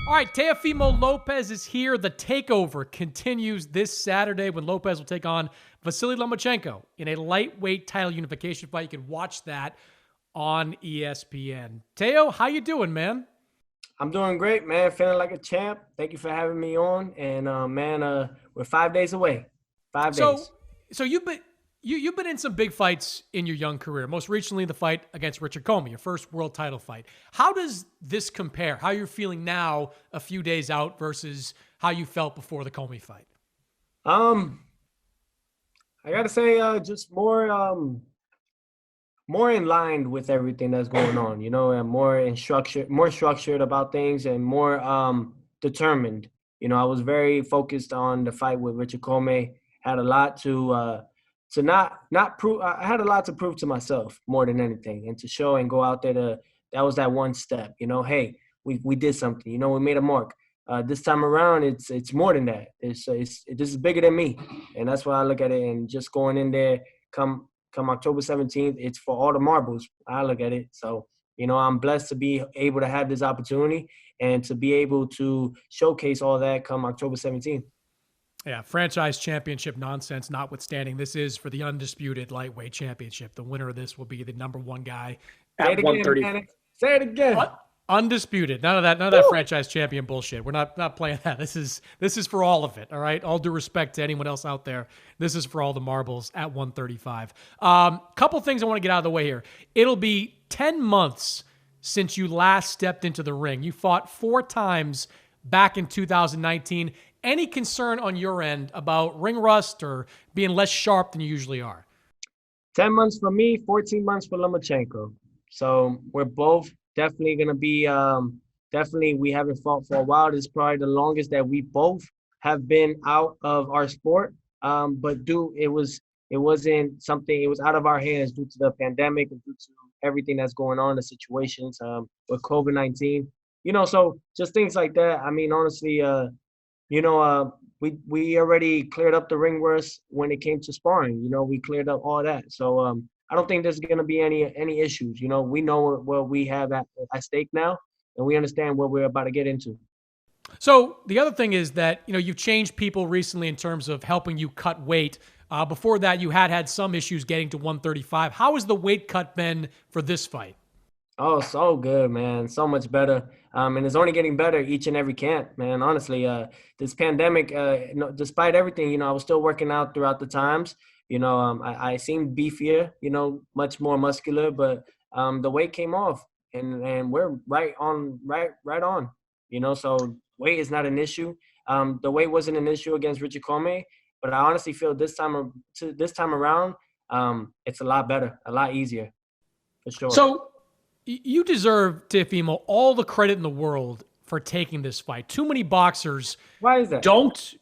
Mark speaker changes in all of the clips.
Speaker 1: All right, Teofimo Lopez is here. The takeover continues this Saturday when Lopez will take on Vasyl Lomachenko in a lightweight title unification fight. You can watch that on ESPN. Teo, how you doing, man?
Speaker 2: I'm doing great, man. Feeling like a champ. Thank you for having me on. And we're 5 days away. 5 days.
Speaker 1: So, so you've been in some big fights in your young career. Most recently, the fight against Richard Comey, your first world title fight. How does this compare? How you're feeling now, a few days out, versus how you felt before the Comey fight?
Speaker 2: Um, I gotta say, just more in line with everything that's going on, and more structured about things and more determined. I was very focused on the fight with Richard Comey. Had a lot to not prove. I had a lot to prove to myself more than anything, and to show and go out there to. That was that one step. Hey, we did something. We made a mark. This time around, it's more than that. This is bigger than me, and that's why I look at it. And just going in there, come October 17th, it's for all the marbles. I look at it. So, I'm blessed to be able to have this opportunity and to be able to showcase all that come October 17th.
Speaker 1: Yeah, franchise championship nonsense notwithstanding, this is for the undisputed lightweight championship. The winner of this will be the number one guy
Speaker 2: Say
Speaker 1: at
Speaker 2: it again,
Speaker 1: 130.
Speaker 2: man. Say it again.
Speaker 1: Undisputed. None of that franchise champion bullshit. We're not playing that. This is for all of it. All right. All due respect to anyone else out there. This is for all the marbles at 135. Couple things I want to get out of the way here. It'll be 10 months since you last stepped into the ring. You fought 4 times back in 2019. Any concern on your end about ring rust or being less sharp than you usually are?
Speaker 2: 10 months for me, 14 months for Lomachenko. So we're both definitely going to be, definitely we haven't fought for a while. This is probably the longest that we both have been out of our sport. It wasn't something, it was out of our hands due to the pandemic and due to everything that's going on, the situations with COVID-19. So just things like that. I mean, honestly, we already cleared up the ring rust when it came to sparring. We cleared up all that. So I don't think there's gonna be any issues. We know what we have at stake now, and we understand what we're about to get into.
Speaker 1: So the other thing is that you've changed people recently in terms of helping you cut weight. Before that, you had some issues getting to 135. How has the weight cut been for this fight?
Speaker 2: Oh, so good, man. So much better. And it's only getting better each and every camp, man. Honestly, this pandemic, despite everything, I was still working out throughout the times. I seemed beefier, much more muscular, but the weight came off, and we're right on, right on. So weight is not an issue. The weight wasn't an issue against Richard Comey, but I honestly feel this time around, it's a lot better, a lot easier, for sure.
Speaker 1: So you deserve, Teofimo, all the credit in the world for taking this fight. Too many boxers
Speaker 2: Why is that?
Speaker 1: don't.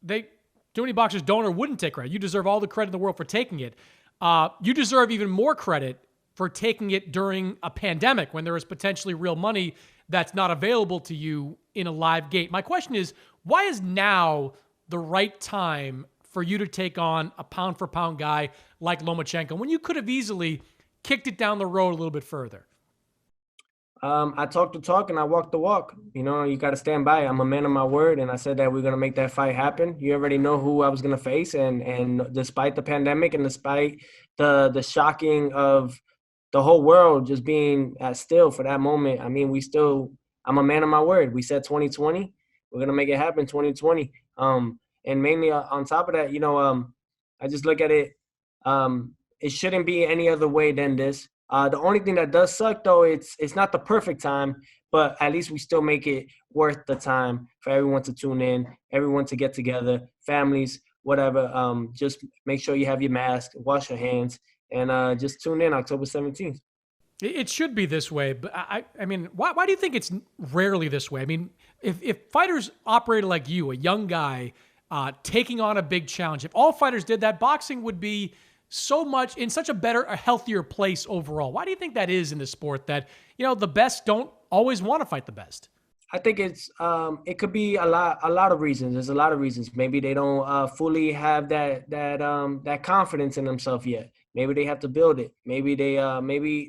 Speaker 1: Too many boxers don't or wouldn't take credit. You deserve all the credit in the world for taking it. You deserve even more credit for taking it during a pandemic when there is potentially real money that's not available to you in a live gate. My question is, why is now the right time for you to take on a pound-for-pound guy like Lomachenko when you could have easily kicked it down the road a little bit further?
Speaker 2: I talked the talk and I walked the walk. You got to stand by. I'm a man of my word, and I said that we're gonna make that fight happen. You already know who I was gonna face, and despite the pandemic and despite the shocking of the whole world just being at still for that moment, I mean, I'm a man of my word. We said 2020, we're gonna make it happen 2020. And mainly on top of that, I just look at it. It shouldn't be any other way than this. The only thing that does suck, though, it's not the perfect time, but at least we still make it worth the time for everyone to tune in, everyone to get together, families, whatever. Just make sure you have your mask, wash your hands, and just tune in October 17th.
Speaker 1: It should be this way, but I mean, why do you think it's rarely this way? I mean, if fighters operated like you, a young guy, taking on a big challenge, if all fighters did that, boxing would be so much in such a better, a healthier place overall. Why do you think that is in the sport that, the best don't always want to fight the best?
Speaker 2: I think it could be a lot of reasons. There's a lot of reasons. Maybe they don't fully have that confidence in themselves yet. Maybe they have to build it. Maybe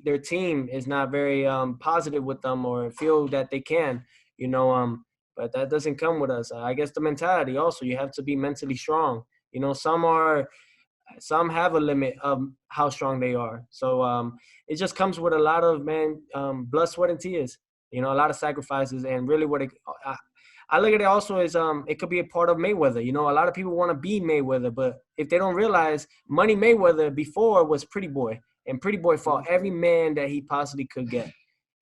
Speaker 2: their team is not very positive with them or feel that they can. but that doesn't come with us. I guess the mentality also, you have to be mentally strong. Some have a limit of how strong they are. So it just comes with a lot of blood, sweat, and tears. A lot of sacrifices, and really I look at it also as it could be a part of Mayweather. A lot of people want to be Mayweather, but if they don't realize, Money Mayweather before was Pretty Boy, and Pretty Boy fought every man that he possibly could get,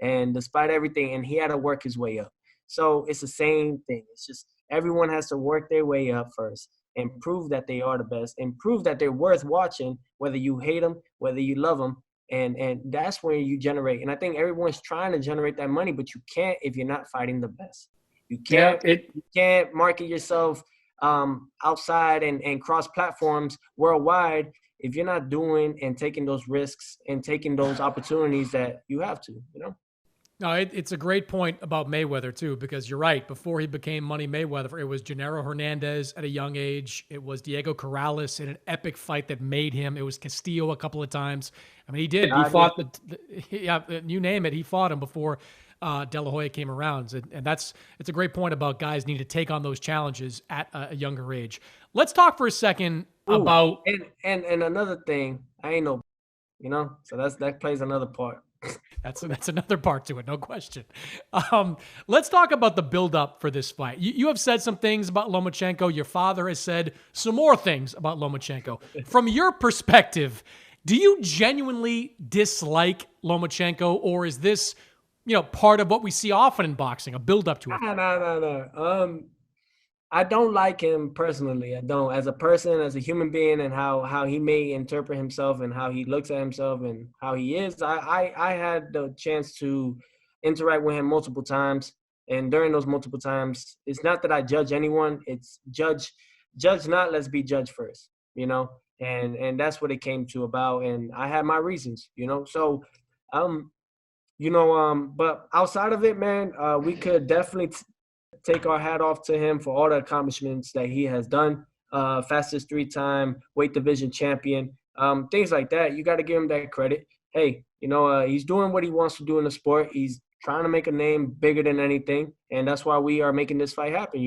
Speaker 2: and despite everything, and he had to work his way up. So it's the same thing. It's just everyone has to work their way up first and prove that they are the best and prove that they're worth watching, whether you hate them, whether you love them. And that's where you generate. And I think everyone's trying to generate that money, but you can't if you're not fighting the best. You can't market yourself outside and cross platforms worldwide if you're not doing and taking those risks and taking those opportunities that you have to.
Speaker 1: No, it's a great point about Mayweather, too, because you're right. Before he became Money Mayweather, it was Gennaro Hernandez at a young age. It was Diego Corrales in an epic fight that made him. It was Castillo a couple of times. I mean, he did. He fought you name it. He fought him before De La Hoya came around. And it's a great point about guys need to take on those challenges at a younger age. Let's talk for a second about.
Speaker 2: And another thing, I ain't no, so that plays another part.
Speaker 1: That's another part to it, no question. Let's talk about the build-up for this fight. You have said some things about Lomachenko. Your father has said some more things about Lomachenko. From your perspective, do you genuinely dislike Lomachenko, or is this, part of what we see often in boxing, a build-up to it?
Speaker 2: No. I don't like him personally. I don't, as a person, as a human being, and how he may interpret himself and how he looks at himself and how he is. I had the chance to interact with him multiple times, and during those multiple times, it's not that I judge anyone. It's judge not, let's be judged first. And that's what it came to about. And I had my reasons. So but outside of it, man, we could definitely take our hat off to him for all the accomplishments that he has done. Fastest 3-time weight division champion, things like that. You got to give him that credit. Hey, he's doing what he wants to do in the sport. He's trying to make a name bigger than anything, and that's why we are making this fight happen.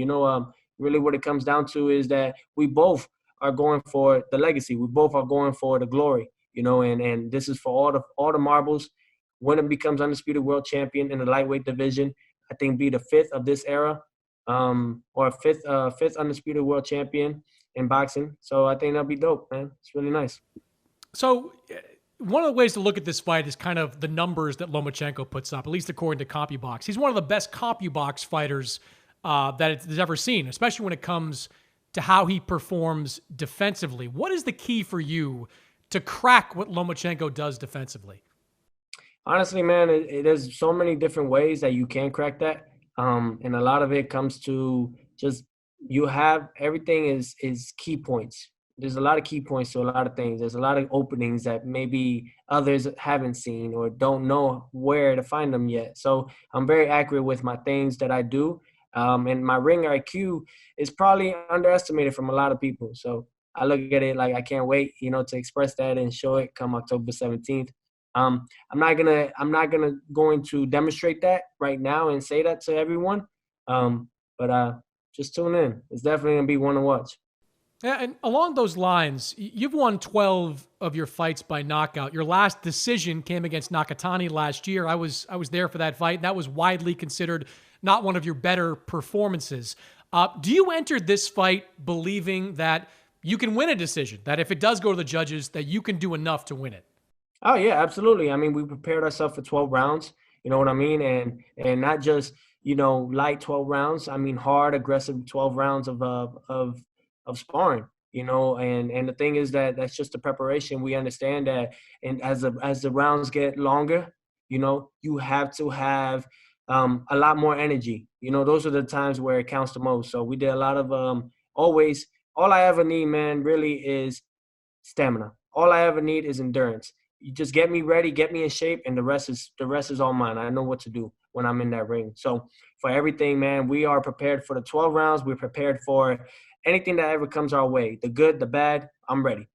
Speaker 2: Really what it comes down to is that we both are going for the legacy. We both are going for the glory, and this is for all the marbles. When it becomes undisputed world champion in the lightweight division, I think be the fifth of this era, or fifth undisputed world champion in boxing. So I think that'll be dope, man. It's really nice.
Speaker 1: So one of the ways to look at this fight is kind of the numbers that Lomachenko puts up, at least according to CompuBox. He's one of the best CompuBox fighters that it's ever seen, especially when it comes to how he performs defensively. What is the key for you to crack what Lomachenko does defensively?
Speaker 2: Honestly, man, there's so many different ways that you can crack that. And a lot of it comes to just everything is key points. There's a lot of key points to a lot of things. There's a lot of openings that maybe others haven't seen or don't know where to find them yet. So I'm very accurate with my things that I do. And my ring IQ is probably underestimated from a lot of people. So I look at it like I can't wait, to express that and show it come October 17th. I'm not going to demonstrate that right now and say that to everyone. But just tune in. It's definitely gonna be one to watch.
Speaker 1: Yeah, and along those lines, you've won 12 of your fights by knockout. Your last decision came against Nakatani last year. I was there for that fight. That was widely considered not one of your better performances. Do you enter this fight believing that you can win a decision, that if it does go to the judges, that you can do enough to win it?
Speaker 2: Oh yeah, absolutely. I mean, we prepared ourselves for 12 rounds. You know what I mean, and not just light 12 rounds. I mean, hard, aggressive 12 rounds of sparring. And the thing is that that's just the preparation. We understand that, and as the rounds get longer, you have to have a lot more energy. Those are the times where it counts the most. So we did a lot of always. All I ever need, man, really is stamina. All I ever need is endurance. You just get me ready, get me in shape, and the rest is all mine. I know what to do when I'm in that ring. So for everything, man, we are prepared for the 12 rounds. We're prepared for anything that ever comes our way. The good, the bad, I'm ready.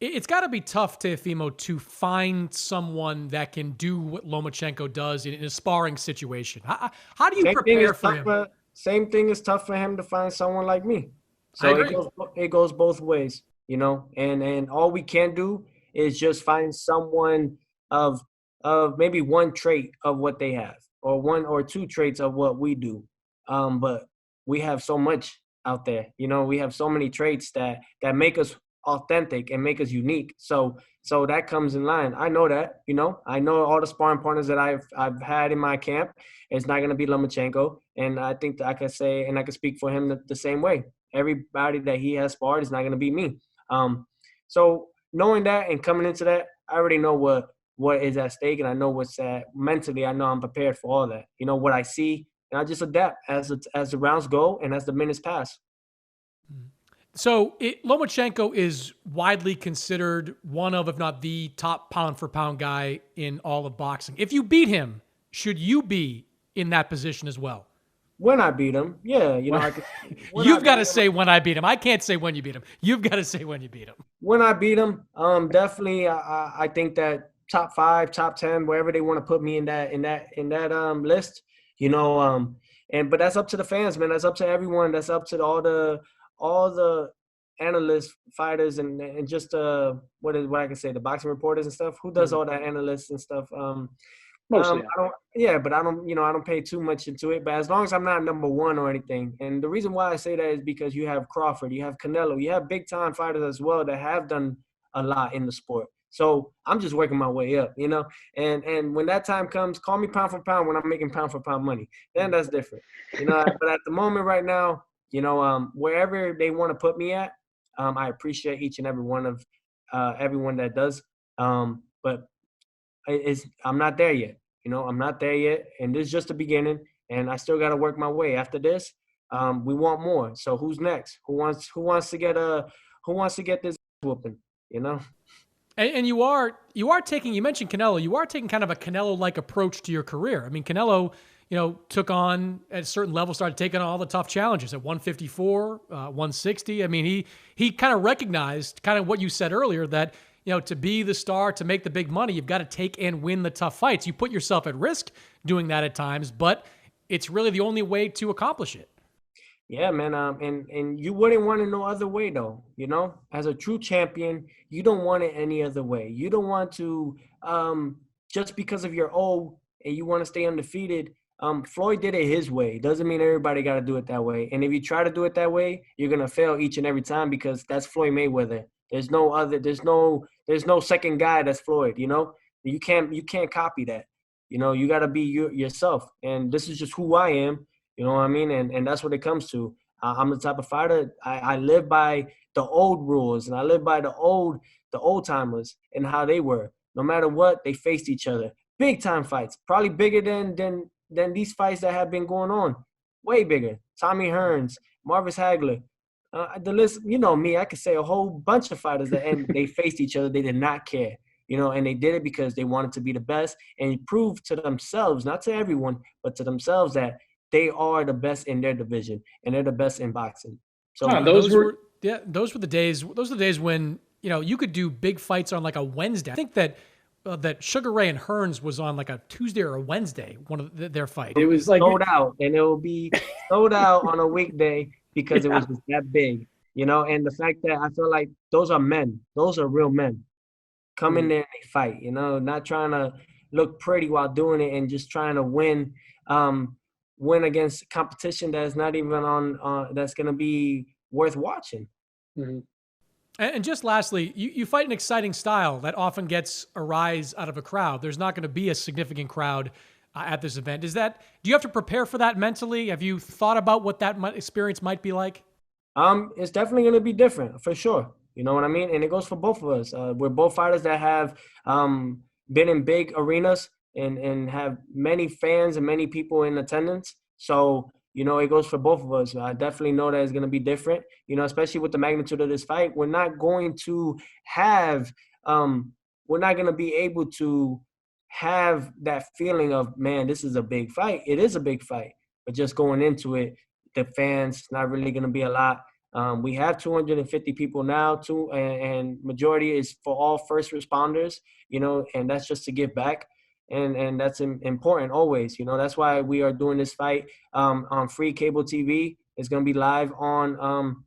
Speaker 1: It's got to be tough, Teofimo, to find someone that can do what Lomachenko does in a sparring situation. How do you prepare for him?
Speaker 2: same thing is tough for him to find someone like me.
Speaker 1: I
Speaker 2: So
Speaker 1: agree.
Speaker 2: it goes both ways, you know. And all we can do is just find someone of maybe one trait of what they have, or one or two traits of what we do. But we have so much out there, you know. We have so many traits that make us authentic and make us unique. So that comes in line. I know that, you know. I know all the sparring partners that I've had in my camp. It's not going to be Lomachenko, and I think that I can say and I can speak for him the same way. Everybody that he has sparred is not going to be me. So knowing that and coming into that, I already know what is at stake, and I know what's at mentally. I know I'm prepared for all that. You know what I see, and I just adapt as the rounds go and as the minutes pass.
Speaker 1: So Lomachenko is widely considered one of, if not the top pound for pound guy in all of boxing. If you beat him, should you be in that position as well?
Speaker 2: When I beat him, yeah, you know,
Speaker 1: You've got to say when I beat him. I can't say when you beat him. You've got to say when you beat him.
Speaker 2: when I beat him, definitely, I think that top 5, top 10, wherever they want to put me in that list, you know, and but that's up to the fans, man. That's up to everyone. That's up to all the analysts, fighters, and just what I can say, the boxing reporters and stuff. Who does all that analysts and stuff?
Speaker 3: Mostly, yeah.
Speaker 2: I don't, yeah, but I don't pay too much into it. But as long as I'm not number one or anything, and the reason why I say that is because you have Crawford, you have Canelo, you have big time fighters as well that have done a lot in the sport. So I'm just working my way up, you know. And when that time comes, call me pound for pound when I'm making pound for pound money. Then that's different, you know. But at the moment right now, you know, wherever they want to put me at, I appreciate each and every one of everyone that does. But I'm not there yet. You know, I'm not there yet, and this is just the beginning. And I still got to work my way. After this, we want more. So who's next? Who wants to get this whooping? You know.
Speaker 1: And you are taking. You mentioned Canelo. You are taking kind of a Canelo-like approach to your career. I mean, Canelo, took on at a certain level, started taking on all the tough challenges at 154, 160. I mean, he kind of recognized kind of what you said earlier that to be the star, to make the big money, you've got to take and win the tough fights. You put yourself at risk doing that at times, but it's really the only way to accomplish it.
Speaker 2: Yeah, man. And you wouldn't want it no other way, though. You know, as a true champion, you don't want it any other way. You don't want to just because of your old and you want to stay undefeated. Floyd did it his way. Doesn't mean everybody got to do it that way. And if you try to do it that way, you're gonna fail each and every time because that's Floyd Mayweather. There's no other. There's no second guy that's Floyd. You know, you can't copy that. You know, you got to be yourself. And this is just who I am. You know what I mean? And that's what it comes to. I'm the type of fighter. I live by the old rules, and I live by the old timers and how they were. No matter what, they faced each other. Big time fights, probably bigger than these fights that have been going on. Way bigger. Tommy Hearns, Marvis Hagler. The list, you know me, I could say a whole bunch of fighters that and they faced each other. They did not care, and they did it because they wanted to be the best and prove to themselves, not to everyone, but to themselves that they are the best in their division and they're the best in boxing. So
Speaker 1: those were the days. Those were the days when you could do big fights on like a Wednesday. I think that Sugar Ray and Hearns was on like a Tuesday or a Wednesday. One of their fight.
Speaker 2: It was like sold out, and it will be sold out on a weekday because it was just that big, And the fact that I feel like those are men, those are real men, come in there and they fight. Not trying to look pretty while doing it and just trying to win. Win against competition that's not even on that's going to be worth watching.
Speaker 1: Mm-hmm. And just lastly, you fight an exciting style that often gets a rise out of a crowd. There's not going to be a significant crowd at this event. Do you have to prepare for that mentally? Have you thought about what that experience might be like?
Speaker 2: It's definitely going to be different for sure. You know what I mean? And it goes for both of us. We're both fighters that have been in big arenas and have many fans and many people in attendance. So, it goes for both of us. I definitely know that it's going to be different, especially with the magnitude of this fight. We're not going to have we're not going to be able to have that feeling of, man, this is a big fight. It is a big fight. But just going into it, the fans, it's not really going to be a lot. We have 250 people now, too, and majority is for all first responders, and that's just to give back. and that's important always. You know, that's why we are doing this fight on free cable TV. It's gonna be live on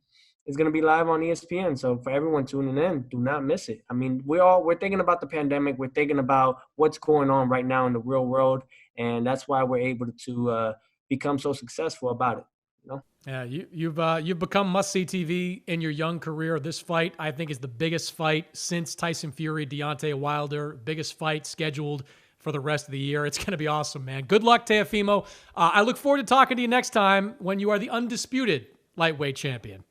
Speaker 2: ESPN. So for everyone tuning in, do not miss it. I mean, we're thinking about the pandemic. We're thinking about what's going on right now in the real world, and that's why we're able to become so successful about it. You know?
Speaker 1: Yeah, you've become must-see TV in your young career. This fight, I think, is the biggest fight since Tyson Fury, Deontay Wilder. Biggest fight scheduled for the rest of the year. It's going to be awesome, man. Good luck, Teofimo. I look forward to talking to you next time when you are the undisputed lightweight champion.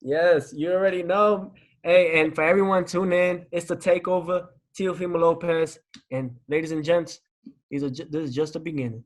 Speaker 2: Yes, you already know. Hey, and for everyone tuning in, it's the takeover. Teofimo Lopez, and ladies and gents, this is just the beginning.